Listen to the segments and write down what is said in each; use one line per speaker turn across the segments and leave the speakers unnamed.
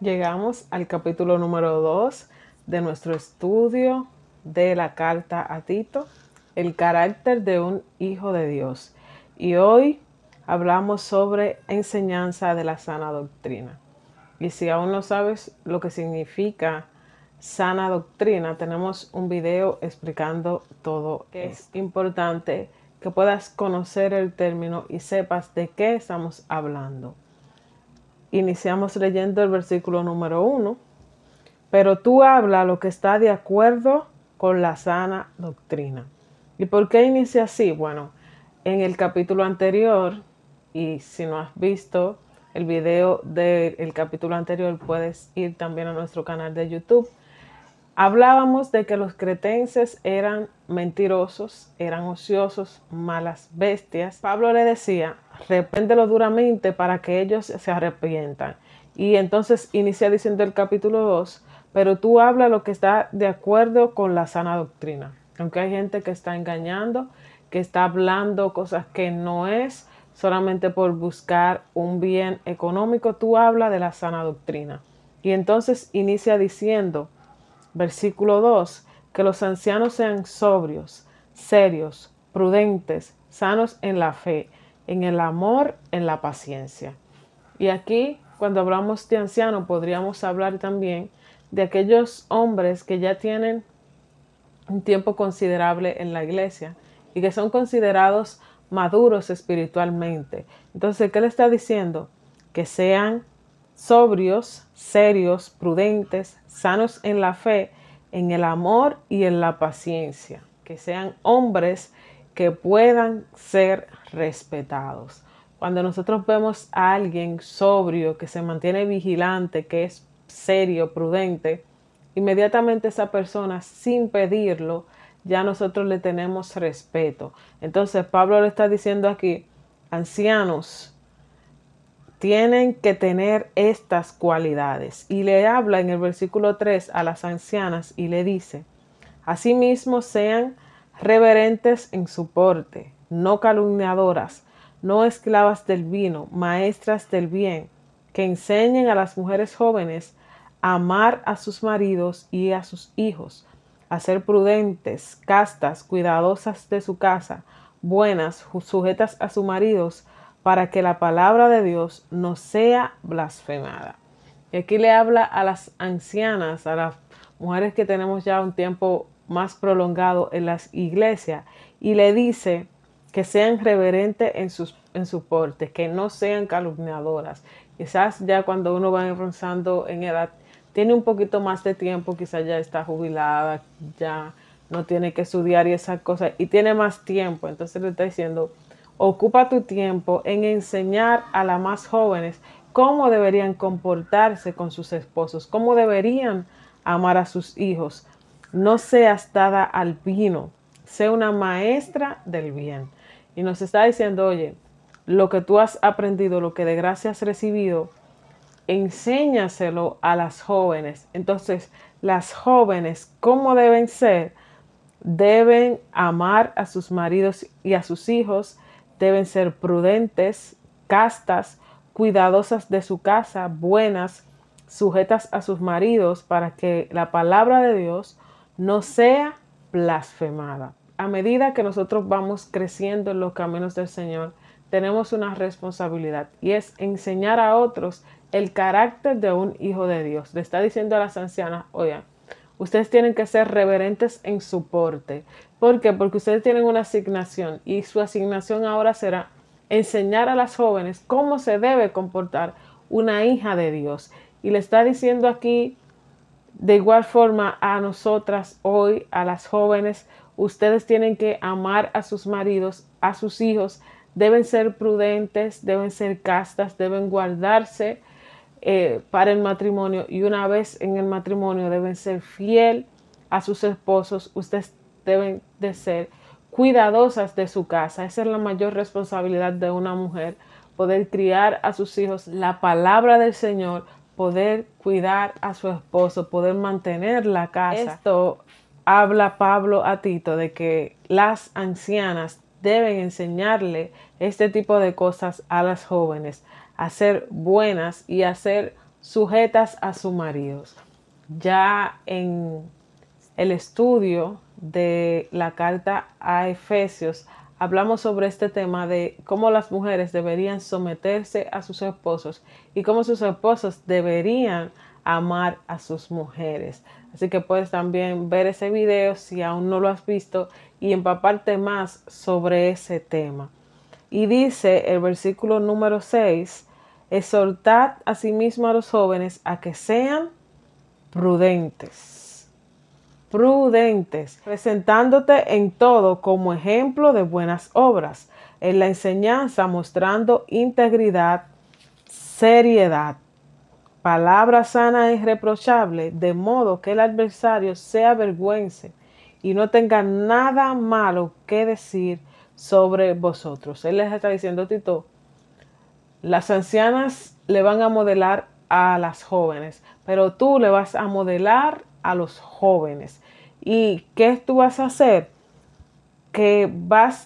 Llegamos al capítulo número 2 de nuestro estudio de la carta a Tito, el carácter de un hijo de Dios. Y hoy hablamos sobre enseñanza de la sana doctrina. Y si aún no sabes lo que significa sana doctrina, tenemos un video explicando todo. Es importante que puedas conocer el término y sepas de qué estamos hablando. Iniciamos leyendo el versículo número 1. Pero tú habla lo que está de acuerdo con la sana doctrina. ¿Y por qué inicia así? Bueno, en el capítulo anterior, y si no has visto el video del capítulo anterior, puedes ir también a nuestro canal de YouTube. Hablábamos de que los cretenses eran mentirosos, eran ociosos, malas bestias. Pablo le decía, repréndelo duramente para que ellos se arrepientan. Y entonces inicia diciendo el capítulo 2, pero tú habla lo que está de acuerdo con la sana doctrina. Aunque hay gente que está engañando, que está hablando cosas que no es, solamente por buscar un bien económico, tú habla de la sana doctrina. Y entonces inicia diciendo, versículo 2, que los ancianos sean sobrios, serios, prudentes, sanos en la fe, en el amor, en la paciencia. Y aquí, cuando hablamos de ancianos, podríamos hablar también de aquellos hombres que ya tienen un tiempo considerable en la iglesia y que son considerados maduros espiritualmente. Entonces, ¿qué le está diciendo? Que sean sobrios, serios, prudentes, sanos en la fe, en el amor y en la paciencia. Que sean hombres que puedan ser respetados. Cuando nosotros vemos a alguien sobrio, que se mantiene vigilante, que es serio, prudente, inmediatamente esa persona, sin pedirlo, ya nosotros le tenemos respeto. Entonces Pablo le está diciendo aquí, ancianos, tienen que tener estas cualidades. Y le habla en el versículo 3 a las ancianas y le dice, asimismo sean reverentes en su porte, no calumniadoras, no esclavas del vino, maestras del bien, que enseñen a las mujeres jóvenes a amar a sus maridos y a sus hijos, a ser prudentes, castas, cuidadosas de su casa, buenas, sujetas a sus maridos, para que la palabra de Dios no sea blasfemada. Y aquí le habla a las ancianas, a las mujeres que tenemos ya un tiempo más prolongado en las iglesias, y le dice que sean reverentes en su porte, que no sean calumniadoras. Quizás ya cuando uno va avanzando en edad, tiene un poquito más de tiempo, quizás ya está jubilada, ya no tiene que estudiar y esas cosas, y tiene más tiempo. Entonces le está diciendo, ocupa tu tiempo en enseñar a las más jóvenes cómo deberían comportarse con sus esposos, cómo deberían amar a sus hijos. No seas dada al vino, sé una maestra del bien. Y nos está diciendo, oye, lo que tú has aprendido, lo que de gracia has recibido, enséñaselo a las jóvenes. Entonces, las jóvenes, ¿cómo deben ser? Deben amar a sus maridos y a sus hijos, deben ser prudentes, castas, cuidadosas de su casa, buenas, sujetas a sus maridos, para que la palabra de Dios no sea blasfemada. A medida que nosotros vamos creciendo en los caminos del Señor, tenemos una responsabilidad y es enseñar a otros el carácter de un hijo de Dios. Le está diciendo a las ancianas, oigan, ustedes tienen que ser reverentes en su porte. ¿Por qué? Porque ustedes tienen una asignación y su asignación ahora será enseñar a las jóvenes cómo se debe comportar una hija de Dios. Y le está diciendo aquí, de igual forma a nosotras hoy, a las jóvenes, ustedes tienen que amar a sus maridos, a sus hijos, deben ser prudentes, deben ser castas, deben guardarse para el matrimonio, y una vez en el matrimonio deben ser fiel a sus esposos. Ustedes deben de ser cuidadosas de su casa. Esa es la mayor responsabilidad de una mujer, poder criar a sus hijos la palabra del Señor, poder cuidar a su esposo, poder mantener la casa. Esto habla Pablo a Tito de que las ancianas deben enseñarle este tipo de cosas a las jóvenes, a ser buenas y a ser sujetas a sus maridos. Ya en el estudio de la carta a Efesios hablamos sobre este tema de cómo las mujeres deberían someterse a sus esposos y cómo sus esposos deberían amar a sus mujeres. Así que puedes también ver ese video si aún no lo has visto y empaparte más sobre ese tema. Y dice el versículo número 6, exhortad asimismo a los jóvenes a que sean prudentes, presentándote en todo como ejemplo de buenas obras, en la enseñanza mostrando integridad, seriedad, palabra sana e irreprochable, de modo que el adversario se avergüence y no tenga nada malo que decir sobre vosotros. Él les está diciendo, Tito, las ancianas le van a modelar a las jóvenes, pero tú le vas a modelar a los jóvenes. ¿Y qué tú vas a hacer? Que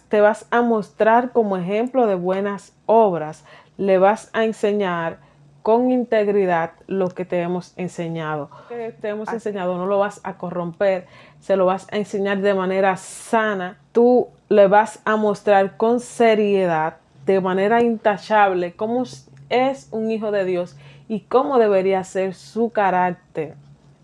te vas a mostrar como ejemplo de buenas obras. Le vas a enseñar con integridad lo que te hemos enseñado. Lo que te hemos enseñado no lo vas a corromper, se lo vas a enseñar de manera sana. Tú le vas a mostrar con seriedad, de manera intachable, cómo es un hijo de Dios y cómo debería ser su carácter.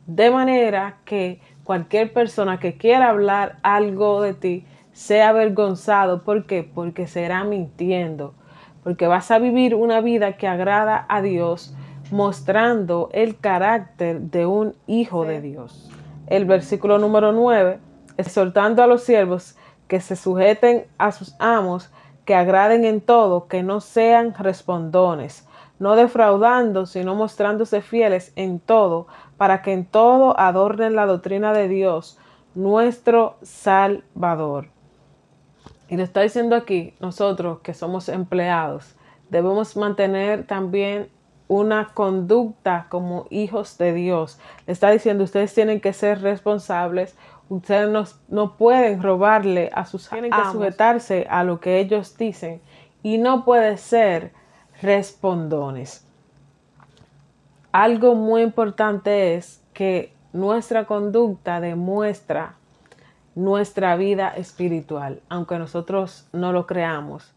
De manera que cualquier persona que quiera hablar algo de ti sea avergonzado. ¿Por qué? Porque será mintiendo. Porque vas a vivir una vida que agrada a Dios, mostrando el carácter de un hijo de Dios. El versículo número 9, exhortando a los siervos que se sujeten a sus amos, que agraden en todo, que no sean respondones, no defraudando, sino mostrándose fieles en todo, para que en todo adornen la doctrina de Dios, nuestro Salvador. Y le está diciendo aquí, nosotros que somos empleados, debemos mantener también una conducta como hijos de Dios. Le está diciendo, ustedes tienen que ser responsables, ustedes no pueden robarle a sus amos, tienen que sujetarse a lo que ellos dicen y no pueden ser respondones. Algo muy importante es que nuestra conducta demuestra nuestra vida espiritual, aunque nosotros no lo creamos.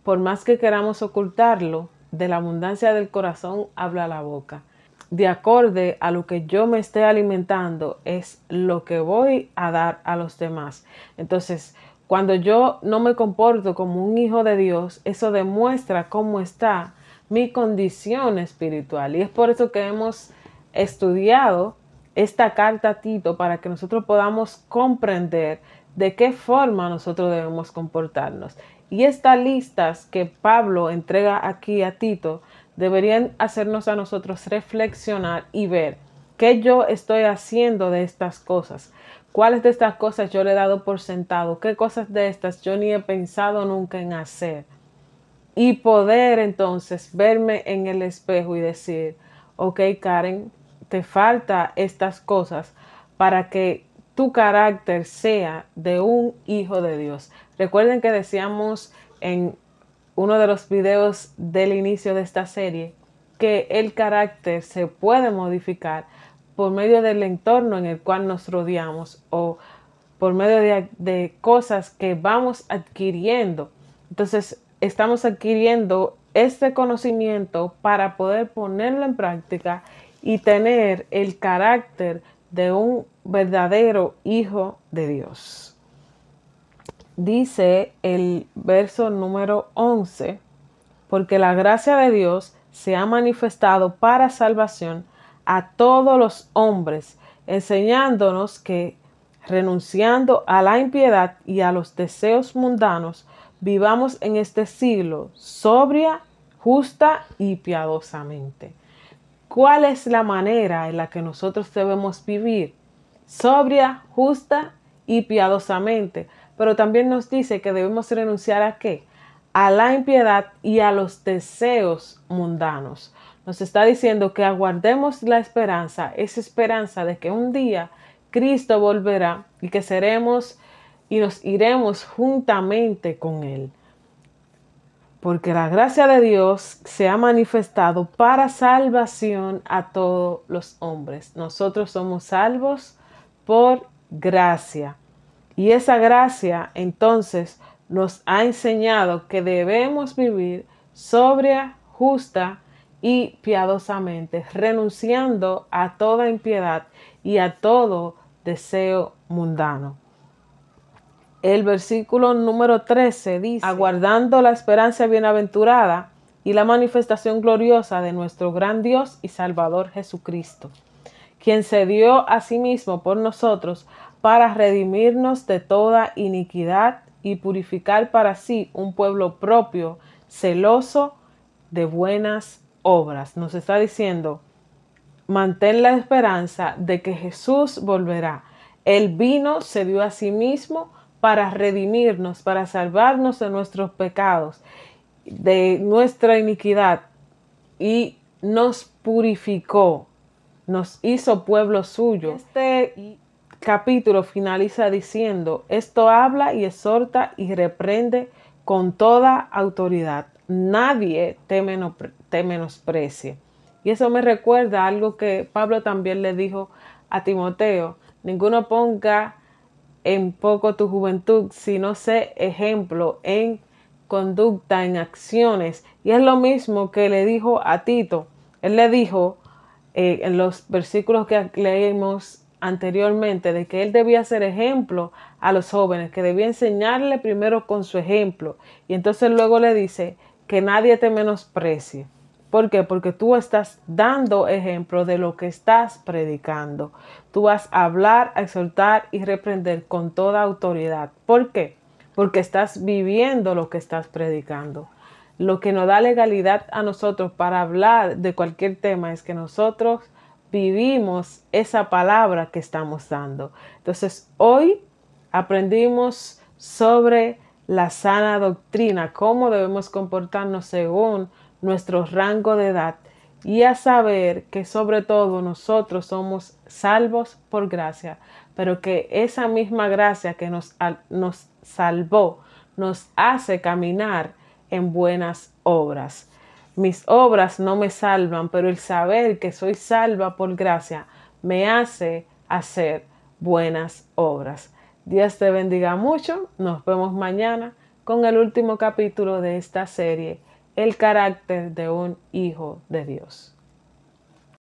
Por más que queramos ocultarlo, de la abundancia del corazón habla la boca. De acorde a lo que yo me esté alimentando es lo que voy a dar a los demás. Entonces, cuando yo no me comporto como un hijo de Dios, eso demuestra cómo está mi condición espiritual. Y es por eso que hemos estudiado esta carta a Tito, para que nosotros podamos comprender de qué forma nosotros debemos comportarnos. Y estas listas que Pablo entrega aquí a Tito deberían hacernos a nosotros reflexionar y ver qué yo estoy haciendo de estas cosas. ¿Cuáles de estas cosas yo le he dado por sentado? ¿Qué cosas de estas yo ni he pensado nunca en hacer? Y poder entonces verme en el espejo y decir, ok, Karen, te falta estas cosas para que tu carácter sea de un hijo de Dios. Recuerden que decíamos en uno de los videos del inicio de esta serie que el carácter se puede modificar por medio del entorno en el cual nos rodeamos o por medio de cosas que vamos adquiriendo. Entonces, estamos adquiriendo este conocimiento para poder ponerlo en práctica y tener el carácter de un verdadero hijo de Dios. Dice el verso número 11, porque la gracia de Dios se ha manifestado para salvación a todos los hombres, enseñándonos que, renunciando a la impiedad y a los deseos mundanos, vivamos en este siglo sobria, justa y piadosamente. ¿Cuál es la manera en la que nosotros debemos vivir? Sobria, justa y piadosamente. Pero también nos dice que debemos renunciar ¿a qué? A la impiedad y a los deseos mundanos. Nos está diciendo que aguardemos la esperanza, esa esperanza de que un día Cristo volverá y que seremos y nos iremos juntamente con Él. porque la gracia de Dios se ha manifestado para salvación a todos los hombres. Nosotros somos salvos por gracia. Y esa gracia entonces nos ha enseñado que debemos vivir sobria, justa y piadosamente, renunciando a toda impiedad y a todo deseo mundano. El versículo número 13 dice: aguardando la esperanza bienaventurada y la manifestación gloriosa de nuestro gran Dios y Salvador Jesucristo, quien se dio a sí mismo por nosotros para redimirnos de toda iniquidad y purificar para sí un pueblo propio, celoso de buenas obras. Nos está diciendo, mantén la esperanza de que Jesús volverá. Él vino, se dio a sí mismo para redimirnos, para salvarnos de nuestros pecados, de nuestra iniquidad, y nos purificó, nos hizo pueblo suyo. Este capítulo finaliza diciendo: esto habla y exhorta y reprende con toda autoridad. Nadie te menosprecie. Y eso me recuerda algo que Pablo también le dijo a Timoteo: ninguno ponga en poco tu juventud, sino sé ejemplo en conducta, en acciones. Y es lo mismo que le dijo a Tito. Él le dijo en los versículos que leímos anteriormente, de que él debía ser ejemplo a los jóvenes, que debía enseñarle primero con su ejemplo. Y entonces luego le dice que nadie te menosprecie. ¿Por qué? Porque tú estás dando ejemplo de lo que estás predicando. Tú vas a hablar, a exhortar y reprender con toda autoridad. ¿Por qué? Porque estás viviendo lo que estás predicando. Lo que nos da legalidad a nosotros para hablar de cualquier tema es que nosotros vivimos esa palabra que estamos dando. Entonces, hoy aprendimos sobre la sana doctrina, cómo debemos comportarnos según nuestro rango de edad, y a saber que sobre todo nosotros somos salvos por gracia, pero que esa misma gracia que nos salvó nos hace caminar en buenas obras. Mis obras no me salvan, pero el saber que soy salva por gracia me hace hacer buenas obras. Dios te bendiga mucho. Nos vemos mañana con el último capítulo de esta serie, El carácter de un hijo de Dios.